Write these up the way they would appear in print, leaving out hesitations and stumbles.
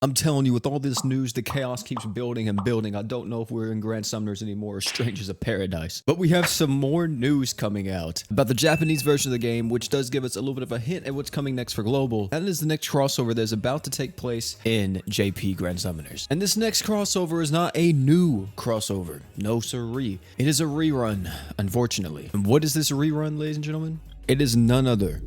I'm telling you, with all this news, the chaos keeps building and building. I don't know if we're in Grand Summoners anymore or Strangers of Paradise. But we have some more news coming out about the Japanese version of the game, which does give us a little bit of a hint at what's coming next for Global. That is the next crossover that is about to take place in JP Grand Summoners. And this next crossover is not a new crossover. No siree. It is a rerun, unfortunately. And what is this rerun, ladies and gentlemen? It is none other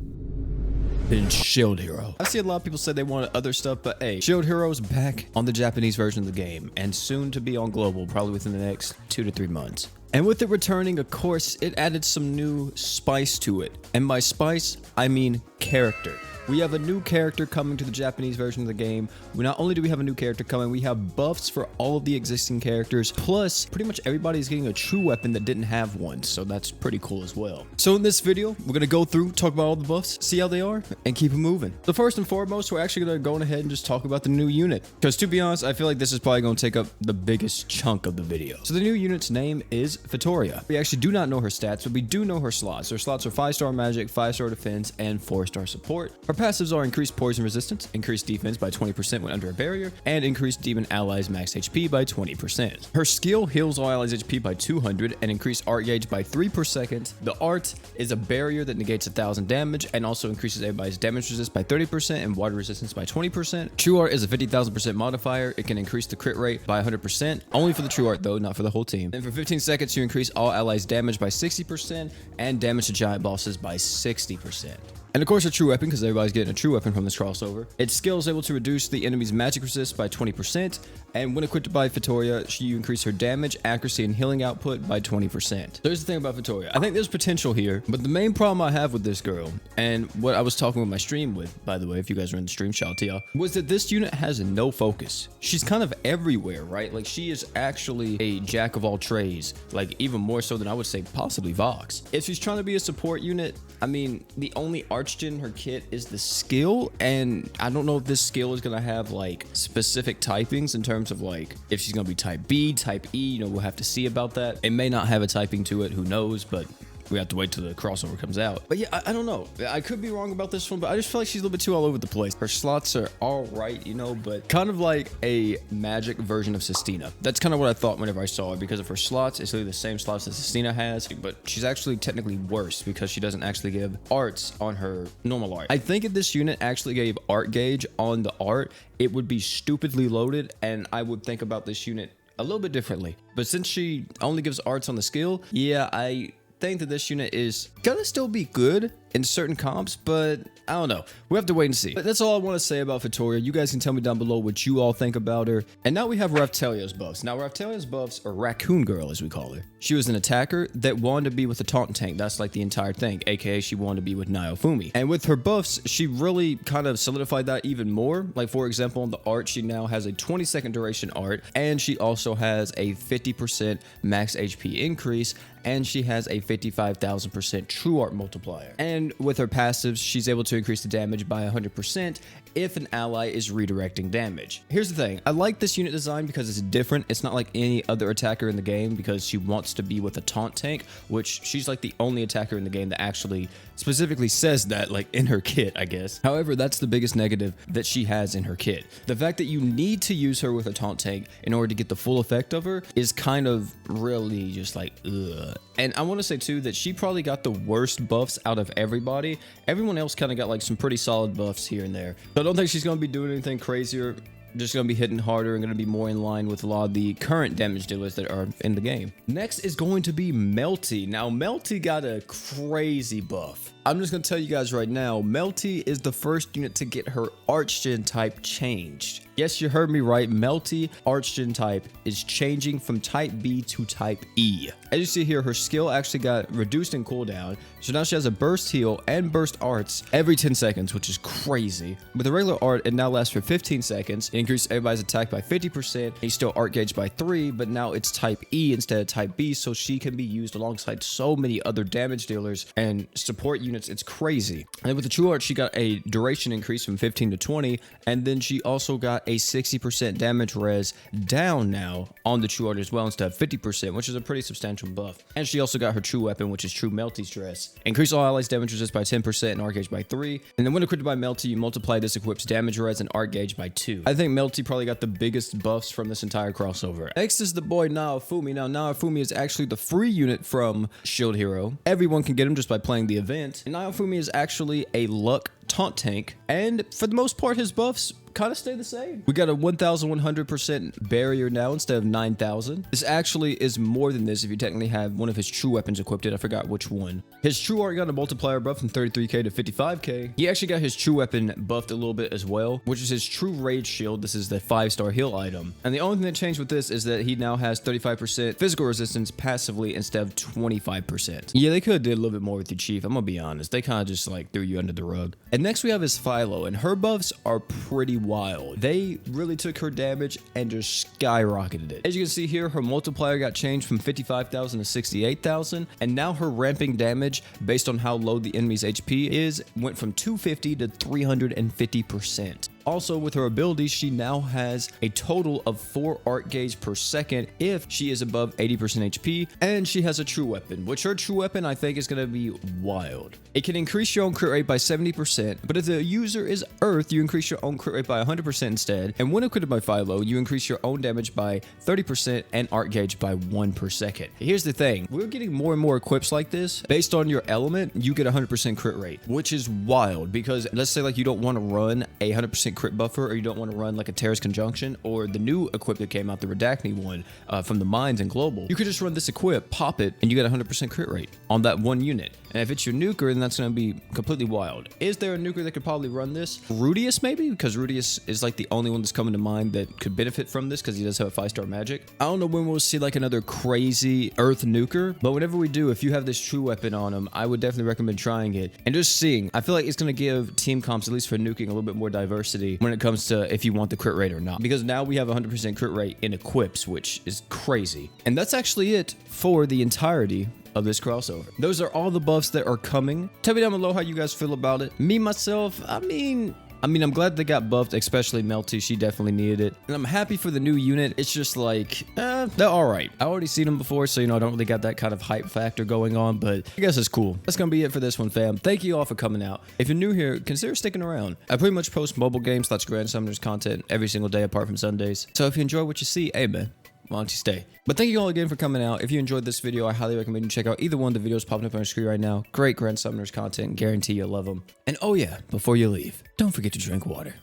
than Shield Hero. I see a lot of people say they wanted other stuff, but hey, Shield Hero's back on the Japanese version of the game and soon to be on Global, probably within the next 2 to 3 months. And with it returning, of course, it added some new spice to it. And by spice, I mean character. We have a new character coming to the Japanese version of the game. Not only do we have a new character coming, we have buffs for all of the existing characters. Plus, pretty much everybody's getting a true weapon that didn't have one. So that's pretty cool as well. So in this video, we're going to go through, talk about all the buffs, see how they are, and keep it moving. So first and foremost, we're actually going to go ahead and just talk about the new unit. Because to be honest, I feel like this is probably going to take up the biggest chunk of the video. So the new unit's name is Vittoria. We actually do not know her stats, but we do know her slots. Her slots are 5-star magic, 5-star defense, and 4-star support. Her passives are increased poison resistance, increased defense by 20% when under a barrier, and increased demon allies max HP by 20%. Her skill heals all allies HP by 200 and increased art gauge by 3 per second. The art is a barrier that negates 1000 damage and also increases everybody's damage resist by 30% and water resistance by 20%. True art is a 50,000% modifier. It can increase the crit rate by 100%, only for the true art though, not for the whole team. And for 15 seconds, you increase all allies damage by 60% and damage to giant bosses by 60%. And of course, a true weapon, because everybody's getting a true weapon from this crossover. Its skill is able to reduce the enemy's magic resist by 20%, and when equipped by Vittoria, you increase her damage, accuracy, and healing output by 20%. There's the thing about Vittoria. I think there's potential here, but the main problem I have with this girl, and what I was talking with my stream with, by the way, if you guys are in the stream, shout out to y'all, was that this unit has no focus. She's kind of everywhere, right? Like, she is actually a jack of all trades, like even more so than I would say possibly Vox. If she's trying to be a support unit, I mean, the only archgen in her kit is the skill, and I don't know if this skill is gonna have like specific typings in terms of like if she's gonna be type B, type E, you know, we'll have to see about that. It may not have a typing to it, who knows, but we have to wait till the crossover comes out. But yeah, I don't know. I could be wrong about this one, but I just feel like she's a little bit too all over the place. Her slots are all right, you know, but kind of like a magic version of Sistina. That's kind of what I thought whenever I saw her, because of her slots, it's really the same slots that Sistina has, but she's actually technically worse because she doesn't actually give arts on her normal art. I think if this unit actually gave art gauge on the art, it would be stupidly loaded, and I would think about this unit a little bit differently. But since she only gives arts on the skill, yeah, I think that this unit is gonna still be good in certain comps, but I don't know. We have to wait and see. But that's all I want to say about Vittoria. You guys can tell me down below what you all think about her. And now we have Raphtalia's buffs. Now Raphtalia's buffs are Raccoon Girl, as we call her. She was an attacker that wanted to be with a taunt tank. That's like the entire thing, aka she wanted to be with Naofumi. And with her buffs, she really kind of solidified that even more. Like, for example, on the art, she now has a 20-second duration art, and she also has a 50% max HP increase, and she has a 55,000% true art multiplier. And with her passives, she's able to increase the damage by 100% if an ally is redirecting damage. Here's the thing. I like this unit design because it's different. It's not like any other attacker in the game, because she wants to be with a taunt tank, which she's like the only attacker in the game that actually specifically says that, like, in her kit, I guess. However, that's the biggest negative that she has in her kit. The fact that you need to use her with a taunt tank in order to get the full effect of her is kind of really just like, ugh. And I want to say too that she probably got the worst buffs out of everybody. Everyone else kind of got like some pretty solid buffs here and there. So I don't think she's going to be doing anything crazier. Just going to be hitting harder and going to be more in line with a lot of the current damage dealers that are in the game. Next is going to be Melty. Now, Melty got a crazy buff. I'm just going to tell you guys right now, Melty is the first unit to get her Archgen type changed. Yes, you heard me right. Melty Archgen type is changing from type B to type E. As you see here, her skill actually got reduced in cooldown. So now she has a burst heal and burst arts every 10 seconds, which is crazy. With the regular art, it now lasts for 15 seconds. It increases everybody's attack by 50%. He's still art gauge by 3, but now it's type E instead of type B, so she can be used alongside so many other damage dealers and support units. It's crazy. And with the true art, she got a duration increase from 15 to 20, and then she also got a 60% damage res down now on the true art as well, instead of 50%, which is a pretty substantial buff. And she also got her true weapon, which is True Melty's dress. Increase all allies damage resist by 10% and art gauge by 3. And then when equipped by Melty, you multiply this equip's damage res and art gauge by 2. I think Melty probably got the biggest buffs from this entire crossover. Next is the boy Naofumi. Now, Naofumi is actually the free unit from Shield Hero. Everyone can get him just by playing the event. And Naofumi is actually a luck taunt tank, and for the most part his buffs kind of stay the same. We got a 1100% barrier now instead of 9,000. This actually is more than this if you technically have one of his true weapons equipped. I forgot which one. His true art got a multiplier buff from 33k to 55k. He actually got his true weapon buffed a little bit as well, which is his true rage shield. This is the 5-star heal item. And the only thing that changed with this is that he now has 35% physical resistance passively instead of 25%. Yeah, they could have did a little bit more with your chief. I'm gonna be honest. They kind of just like threw you under the rug. And next we have his Philo, and her buffs are pretty wild. They really took her damage and just skyrocketed it. As you can see here, her multiplier got changed from 55,000 to 68,000, and now her ramping damage based on how low the enemy's HP is went from 250 to 350%. Also, with her abilities, she now has a total of 4 art gauge per second if she is above 80% HP, and she has a true weapon, which her true weapon I think is going to be wild. It can increase your own crit rate by 70%, but if the user is Earth, you increase your own crit rate by 100% instead, and when equipped by Philo, you increase your own damage by 30% and art gauge by 1 per second. Here's the thing, we're getting more and more equips like this. Based on your element, you get 100% crit rate, which is wild, because let's say like you don't want to run a 100% crit buffer, or you don't want to run like a Terrace Conjunction, or the new equip that came out, the Redacne one from the Mines and Global. You could just run this equip, pop it, and you get 100% crit rate on that one unit. And if it's your nuker, then that's going to be completely wild. Is there a nuker that could probably run this? Rudius maybe? Because Rudius is like the only one that's coming to mind that could benefit from this because he does have a 5-star magic. I don't know when we'll see like another crazy Earth nuker, but whenever we do, if you have this true weapon on him, I would definitely recommend trying it and just seeing. I feel like it's going to give team comps, at least for nuking, a little bit more diversity when it comes to if you want the crit rate or not. Because now we have 100% crit rate in equips, which is crazy. And that's actually it for the entirety of this crossover. Those are all the buffs that are coming. Tell me down below how you guys feel about it. Me, myself, I mean, I'm glad they got buffed, especially Melty. She definitely needed it. And I'm happy for the new unit. It's just like, they're all right. I already seen them before, so, you know, I don't really got that kind of hype factor going on, but I guess it's cool. That's going to be it for this one, fam. Thank you all for coming out. If you're new here, consider sticking around. I pretty much post mobile games / Grand Summoners content every single day apart from Sundays. So if you enjoy what you see, hey, man, why don't you stay? But thank you all again for coming out. If you enjoyed this video, I highly recommend you check out either one of the videos popping up on your screen right now. Great Grand Summoners content. Guarantee you'll love them. And oh yeah, before you leave, don't forget to drink water.